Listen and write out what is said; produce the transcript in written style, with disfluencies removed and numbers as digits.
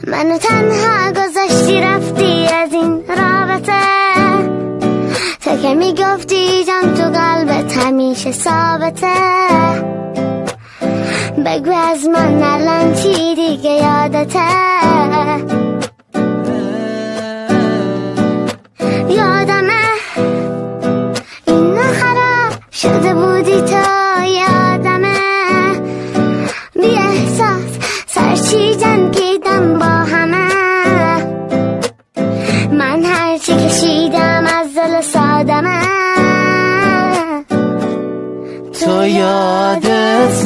منو تنها گذاشتی رفتی از این رابطه، تا که میگفتی جان تو قلبت همیشه ثابته. بگو از من الان چی دیگه یادته؟ یادمه اینا خراب شده بودی تو، یادمه بی احساس سرچی جنگیدم با همه. من هرچی کشیدم از دل سادمه. تو یادت